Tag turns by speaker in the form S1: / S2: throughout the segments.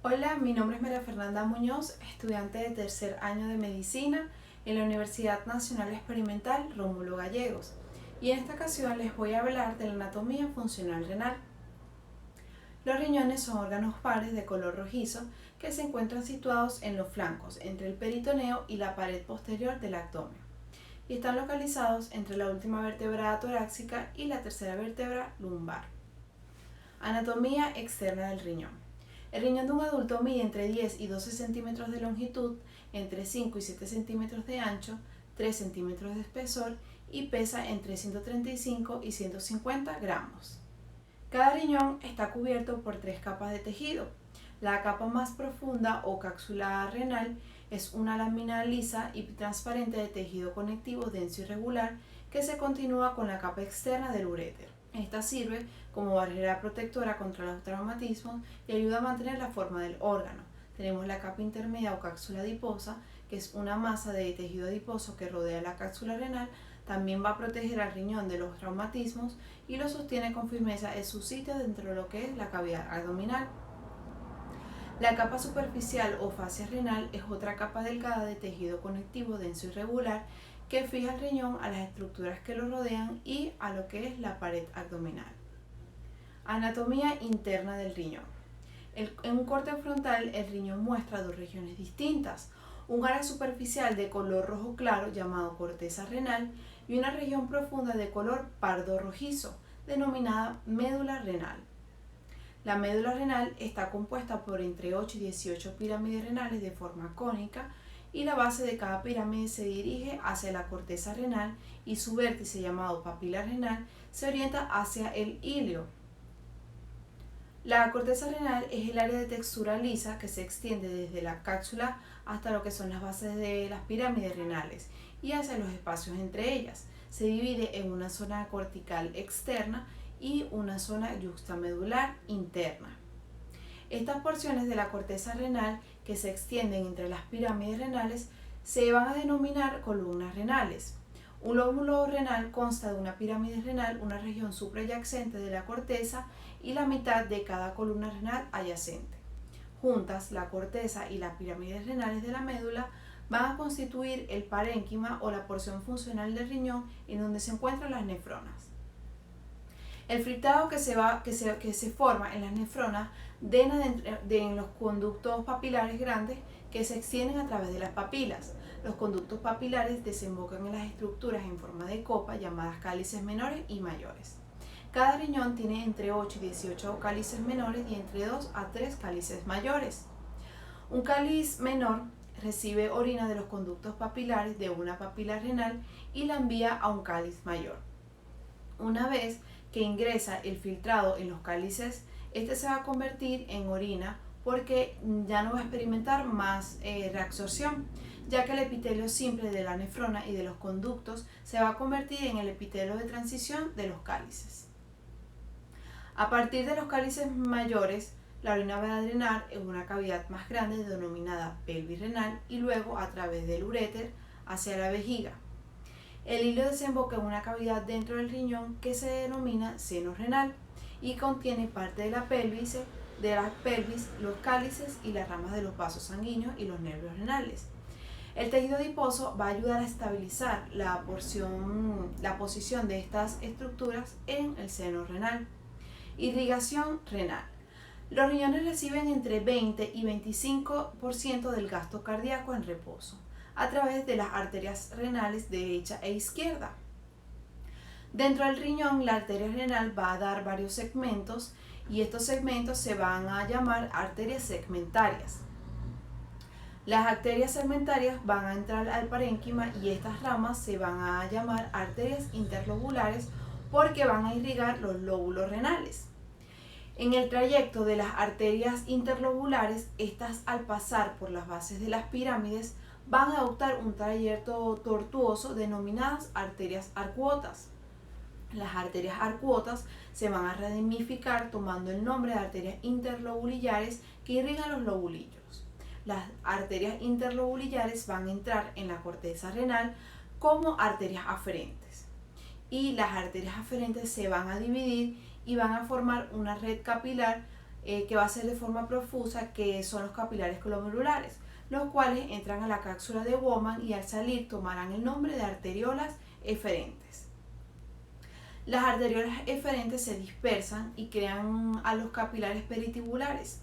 S1: Hola, mi nombre es María Fernanda Muñoz, estudiante de tercer año de Medicina en la Universidad Nacional Experimental Rómulo Gallegos, y en esta ocasión les voy a hablar de la anatomía funcional renal. Los riñones son órganos pares de color rojizo que se encuentran situados en los flancos, entre el peritoneo y la pared posterior del abdomen, y están localizados entre la última vértebra torácica y la tercera vértebra lumbar. Anatomía externa del riñón. El riñón de un adulto mide entre 10 y 12 centímetros de longitud, entre 5 y 7 centímetros de ancho, 3 centímetros de espesor y pesa entre 135 y 150 gramos. Cada riñón está cubierto por 3 capas de tejido. La capa más profunda o cápsula renal es una lámina lisa y transparente de tejido conectivo denso y regular que se continúa con la capa externa del uréter. Esta sirve como barrera protectora contra los traumatismos y ayuda a mantener la forma del órgano. Tenemos la capa intermedia o cápsula adiposa, que es una masa de tejido adiposo que rodea la cápsula renal. También va a proteger al riñón de los traumatismos y lo sostiene con firmeza en su sitio dentro de lo que es la cavidad abdominal. La capa superficial o fascia renal es otra capa delgada de tejido conectivo denso y regular que fija el riñón a las estructuras que lo rodean y a lo que es la pared abdominal. Anatomía interna del riñón. En un corte frontal, el riñón muestra dos regiones distintas: un área superficial de color rojo claro llamado corteza renal y una región profunda de color pardo rojizo denominada médula renal. La médula renal está compuesta por entre 8 y 18 pirámides renales de forma cónica, y la base de cada pirámide se dirige hacia la corteza renal y su vértice, llamado papila renal, se orienta hacia el ilio. La corteza renal es el área de textura lisa que se extiende desde la cápsula hasta lo que son las bases de las pirámides renales y hacia los espacios entre ellas. Se divide en una zona cortical externa y una zona yuxtamedular interna. Estas porciones de la corteza renal que se extienden entre las pirámides renales se van a denominar columnas renales. Un lóbulo renal consta de una pirámide renal, una región suprayacyente de la corteza y la mitad de cada columna renal adyacente. Juntas, la corteza y las pirámides renales de la médula van a constituir el parénquima o la porción funcional del riñón en donde se encuentran las nefronas. El filtrado que se forma en las nefronas drena en los conductos papilares grandes que se extienden a través de las papilas. Los conductos papilares desembocan en las estructuras en forma de copa llamadas cálices menores y mayores. Cada riñón tiene entre 8 y 18 cálices menores y entre 2 a 3 cálices mayores. Un cáliz menor recibe orina de los conductos papilares de una papila renal y la envía a un cáliz mayor. Una vez que ingresa el filtrado en los cálices, este se va a convertir en orina porque ya no va a experimentar más reabsorción, ya que el epitelio simple de la nefrona y de los conductos se va a convertir en el epitelio de transición de los cálices. A partir de los cálices mayores, la orina va a drenar en una cavidad más grande denominada pelvis renal y luego a través del uréter hacia la vejiga. El hilo desemboca en una cavidad dentro del riñón que se denomina seno renal y contiene parte de la pelvis, los cálices y las ramas de los vasos sanguíneos y los nervios renales. El tejido adiposo va a ayudar a estabilizar la posición de estas estructuras en el seno renal. Irrigación renal. Los riñones reciben entre 20 y 25% del gasto cardíaco en reposo a través de las arterias renales derecha e izquierda. Dentro del riñón, la arteria renal va a dar varios segmentos y estos segmentos se van a llamar arterias segmentarias. Las arterias segmentarias van a entrar al parénquima y estas ramas se van a llamar arterias interlobulares porque van a irrigar los lóbulos renales. En el trayecto de las arterias interlobulares, estas, al pasar por las bases de las pirámides, van a adoptar un trayecto tortuoso denominadas arterias arcuotas. Las arterias arcuotas se van a ramificar tomando el nombre de arterias interlobulillares que irrigan los lobulillos. Las arterias interlobulillares van a entrar en la corteza renal como arterias aferentes y las arterias aferentes se van a dividir y van a formar una red capilar que va a ser de forma profusa, que son los capilares glomerulares, los cuales entran a la cápsula de Bowman y al salir tomarán el nombre de arteriolas eferentes. Las arteriolas eferentes se dispersan y crean a los capilares peritubulares.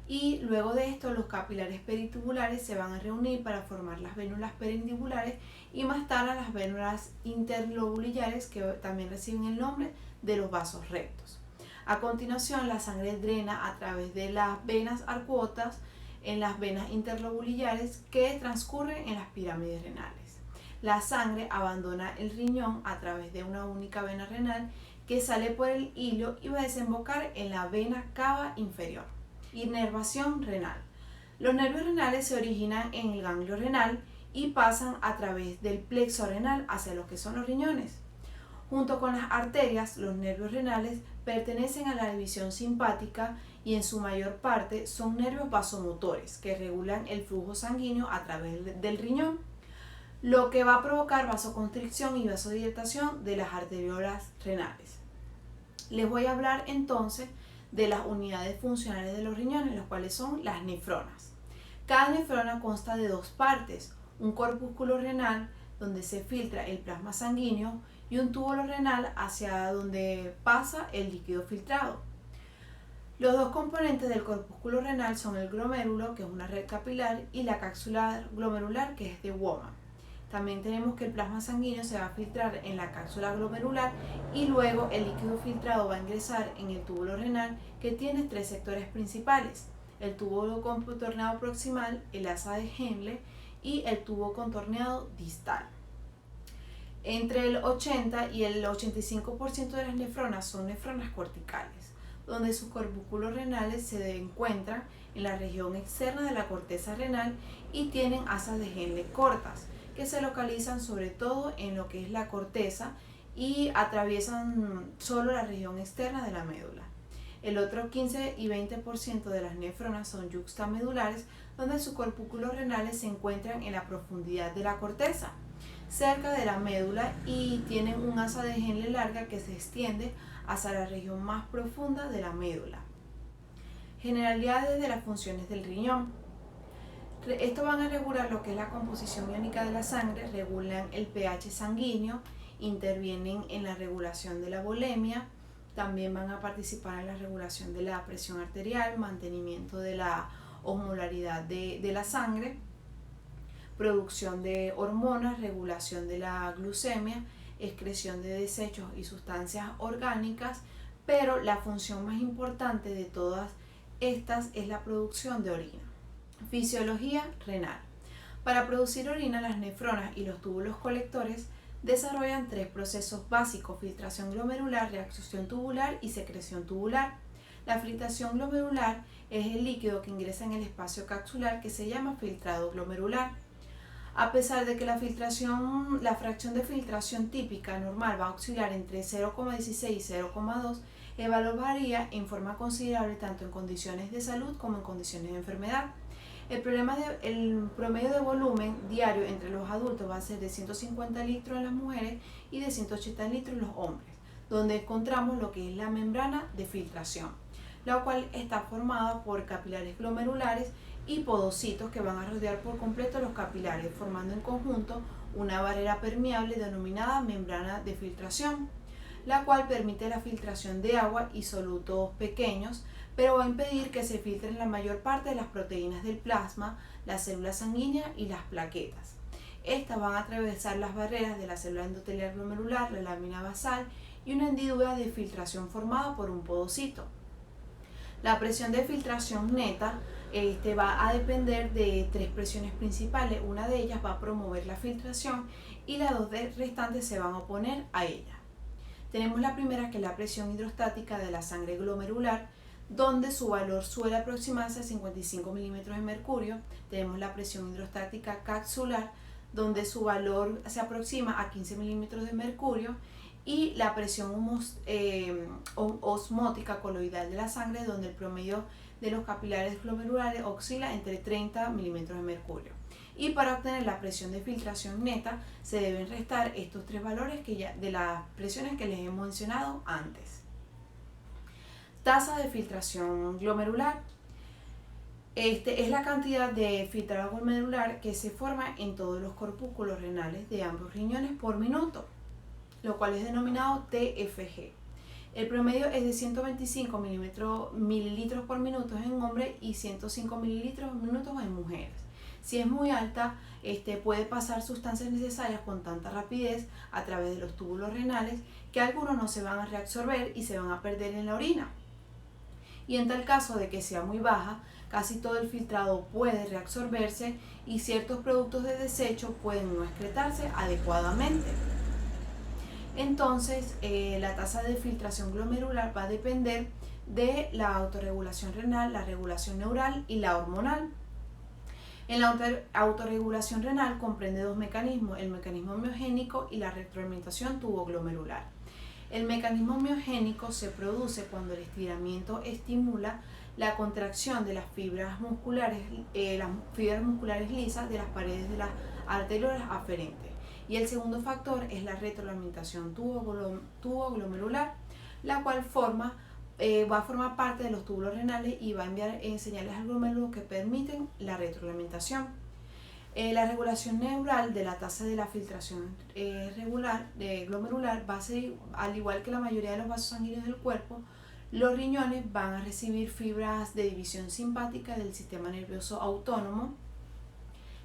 S1: Y luego de esto los capilares peritubulares se van a reunir para formar las vénulas perindibulares y más tarde las vénulas interlobulares, que también reciben el nombre de los vasos rectos. A continuación, la sangre drena a través de las venas arcuotas en las venas interlobulares que transcurren en las pirámides renales. La sangre abandona el riñón a través de una única vena renal que sale por el hilo y va a desembocar en la vena cava inferior. Inervación renal. Los nervios renales se originan en el ganglio renal y pasan a través del plexo renal hacia lo que son los riñones. Junto con las arterias, los nervios renales pertenecen a la división simpática y en su mayor parte son nervios vasomotores que regulan el flujo sanguíneo a través del riñón, lo que va a provocar vasoconstricción y vasodilatación de las arteriolas renales. Les voy a hablar entonces de las unidades funcionales de los riñones, los cuales son las nefronas. Cada nefrona consta de dos partes, un corpúsculo renal donde se filtra el plasma sanguíneo y un túbulo renal hacia donde pasa el líquido filtrado. Los dos componentes del corpúsculo renal son el glomérulo, que es una red capilar, y la cápsula glomerular, que es de Bowman. También tenemos que el plasma sanguíneo se va a filtrar en la cápsula glomerular y luego el líquido filtrado va a ingresar en el túbulo renal, que tiene tres sectores principales: el tubo contorneado proximal, el asa de Henle y el tubo contorneado distal. Entre el 80 y el 85% de las nefronas son nefronas corticales, donde sus corpúsculos renales se encuentran en la región externa de la corteza renal y tienen asas de Henle cortas, que se localizan sobre todo en lo que es la corteza y atraviesan solo la región externa de la médula. El otro 15 y 20% de las nefronas son yuxtamedulares, donde sus corpúsculos renales se encuentran en la profundidad de la corteza, cerca de la médula, y tienen un asa de Henle larga que se extiende hacia la región más profunda de la médula. Generalidades de las funciones del riñón. Estos van a regular lo que es la composición iónica de la sangre, regulan el pH sanguíneo, intervienen en la regulación de la volemia, también van a participar en la regulación de la presión arterial, mantenimiento de la osmolaridad de la sangre, producción de hormonas, regulación de la glucemia, excreción de desechos y sustancias orgánicas, pero la función más importante de todas estas es la producción de orina. Fisiología renal. Para producir orina, las nefronas y los túbulos colectores desarrollan tres procesos básicos: filtración glomerular, reabsorción tubular y secreción tubular. La filtración glomerular es el líquido que ingresa en el espacio capsular, que se llama filtrado glomerular. A pesar de que la fracción de filtración típica normal va a oscilar entre 0,16 y 0,2, el valor varía en forma considerable tanto en condiciones de salud como en condiciones de enfermedad. El promedio de volumen diario entre los adultos va a ser de 150 litros en las mujeres y de 180 litros en los hombres, donde encontramos lo que es la membrana de filtración, la cual está formada por capilares glomerulares y podocitos que van a rodear por completo los capilares, formando en conjunto una barrera permeable denominada membrana de filtración, la cual permite la filtración de agua y solutos pequeños, pero va a impedir que se filtren la mayor parte de las proteínas del plasma, las células sanguíneas y las plaquetas. Estas van a atravesar las barreras de la célula endotelial glomerular, la lámina basal y una hendidura de filtración formada por un podocito. La presión de filtración neta va a depender de tres presiones principales. Una de ellas va a promover la filtración y las dos restantes se van a oponer a ella. Tenemos la primera, que es la presión hidrostática de la sangre glomerular, donde su valor suele aproximarse a 55 milímetros de mercurio. Tenemos la presión hidrostática capsular, donde su valor se aproxima a 15 milímetros de mercurio, y la presión osmótica coloidal de la sangre, donde el promedio de los capilares glomerulares oscila entre 30 milímetros de mercurio. Y para obtener la presión de filtración neta se deben restar estos tres valores de las presiones que les he mencionado antes. Tasa de filtración glomerular. Es la cantidad de filtrado glomerular que se forma en todos los corpúsculos renales de ambos riñones por minuto, lo cual es denominado TFG. El promedio es de 125 mililitros por minuto en hombres y 105 mililitros por minuto en mujeres. Si es muy alta, puede pasar sustancias necesarias con tanta rapidez a través de los túbulos renales que algunos no se van a reabsorber y se van a perder en la orina. Y en tal caso de que sea muy baja, casi todo el filtrado puede reabsorberse y ciertos productos de desecho pueden no excretarse adecuadamente. Entonces, la tasa de filtración glomerular va a depender de la autorregulación renal, la regulación neural y la hormonal. En la autorregulación renal comprende dos mecanismos, el mecanismo miogénico y la retroalimentación tuboglomerular. El mecanismo miogénico se produce cuando el estiramiento estimula la contracción de las fibras musculares lisas de las paredes de las arteriolas aferentes. Y el segundo factor es la retroalimentación tuboglomerular, la cual va a formar parte de los túbulos renales y va a enviar señales al glomérulo que permiten la retroalimentación. La regulación neural de la tasa de la filtración glomerular va a ser, al igual que la mayoría de los vasos sanguíneos del cuerpo, los riñones van a recibir fibras de división simpática del sistema nervioso autónomo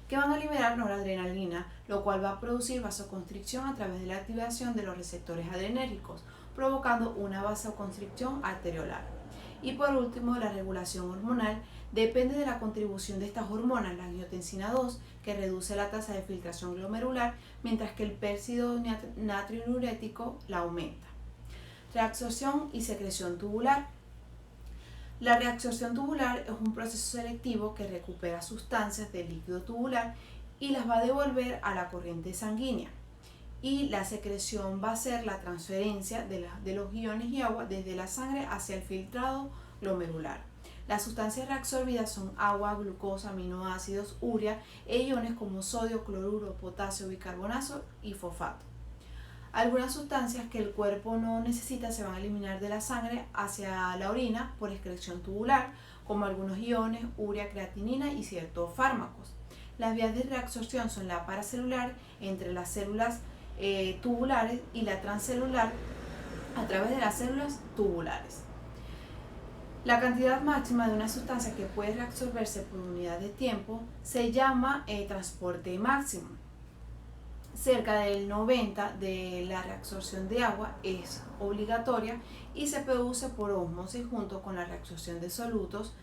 S1: que van a liberar noradrenalina, lo cual va a producir vasoconstricción a través de la activación de los receptores adrenérgicos, provocando una vasoconstricción arteriolar. Y por último, la regulación hormonal depende de la contribución de estas hormonas, la angiotensina 2, que reduce la tasa de filtración glomerular, mientras que el pércido natriurético la aumenta. Reabsorción y secreción tubular. La reabsorción tubular es un proceso selectivo que recupera sustancias del líquido tubular y las va a devolver a la corriente sanguínea. Y la secreción va a ser la transferencia de los iones y agua desde la sangre hacia el filtrado glomerular. Las sustancias reabsorbidas son agua, glucosa, aminoácidos, urea e iones como sodio, cloruro, potasio, bicarbonato y fosfato. Algunas sustancias que el cuerpo no necesita se van a eliminar de la sangre hacia la orina por excreción tubular, como algunos iones, urea, creatinina y ciertos fármacos. Las vías de reabsorción son la paracelular entre las células tubulares y la transcelular a través de las células tubulares. La cantidad máxima de una sustancia que puede reabsorberse por unidad de tiempo se llama transporte máximo. Cerca del 90% de la reabsorción de agua es obligatoria y se produce por ósmosis junto con la reabsorción de solutos,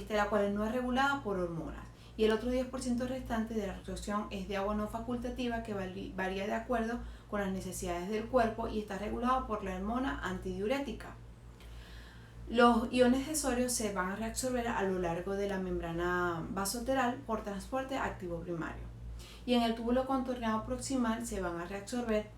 S1: la cual no es regulada por hormonas. Y el otro 10% restante de la reabsorción es de agua no facultativa que varía de acuerdo con las necesidades del cuerpo y está regulado por la hormona antidiurética. Los iones de sodio se van a reabsorber a lo largo de la membrana vasoteral por transporte activo primario. Y en el túbulo contorneado proximal se van a reabsorber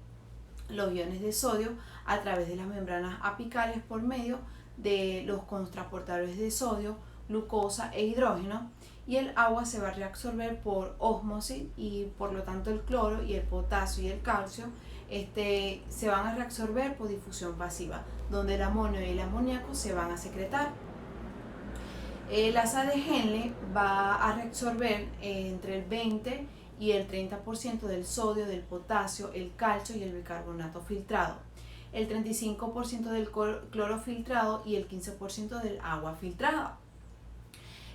S1: los iones de sodio a través de las membranas apicales por medio de los transportadores de sodio, glucosa e hidrógeno, y el agua se va a reabsorber por ósmosis y por lo tanto el cloro y el potasio y el calcio se van a reabsorber por difusión pasiva, donde el amonio y el amoníaco se van a secretar. La asa de Henle va a reabsorber entre el 20 y el 30% del sodio, del potasio, el calcio y el bicarbonato filtrado, el 35% del cloro filtrado y el 15% del agua filtrada.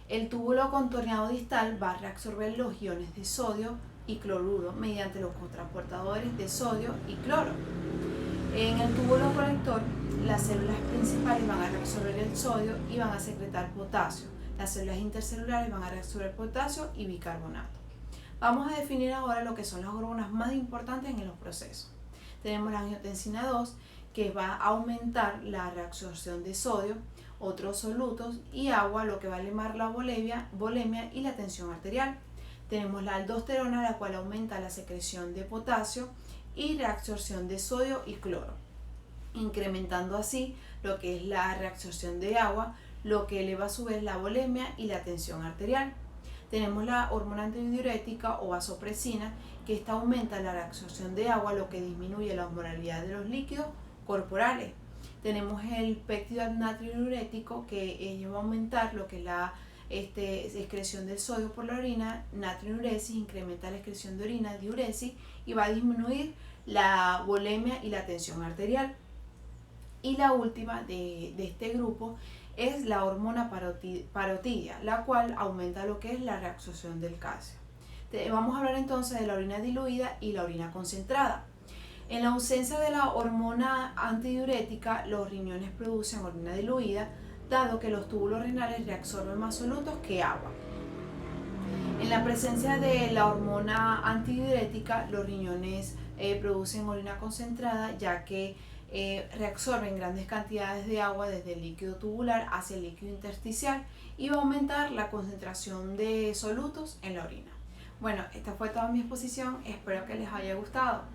S1: El túbulo contorneado distal va a reabsorber los iones de sodio y cloruro mediante los cotransportadores de sodio y cloro. En el túbulo colector, las células principales van a reabsorber el sodio y van a secretar potasio. Las células intercelulares van a reabsorber potasio y bicarbonato. Vamos a definir ahora lo que son las hormonas más importantes en los procesos. Tenemos la angiotensina 2, que va a aumentar la reabsorción de sodio, otros solutos y agua, lo que va a elevar la volemia y la tensión arterial. Tenemos la aldosterona, la cual aumenta la secreción de potasio y reabsorción de sodio y cloro, incrementando así lo que es la reabsorción de agua, lo que eleva a su vez la volemia y la tensión arterial. Tenemos la hormona antidiurética o vasopresina, que esta aumenta la reabsorción de agua, lo que disminuye la osmolaridad de los líquidos corporales. tenemos el péptido natriurético, que ello va a aumentar lo que es la excreción del sodio por la orina, natriuresis, incrementa la excreción de orina, diuresis, y va a disminuir la volemia y la tensión arterial. Y la última de este grupo es la hormona parotidia, la cual aumenta lo que es la reabsorción del calcio. Vamos a hablar entonces de la orina diluida y la orina concentrada. En la ausencia de la hormona antidiurética, los riñones producen orina diluida, dado que los túbulos renales reabsorben más solutos que agua. En la presencia de la hormona antidiurética, los riñones producen orina concentrada, ya que reabsorben grandes cantidades de agua desde el líquido tubular hacia el líquido intersticial, y va a aumentar la concentración de solutos en la orina. Bueno, esta fue toda mi exposición, espero que les haya gustado.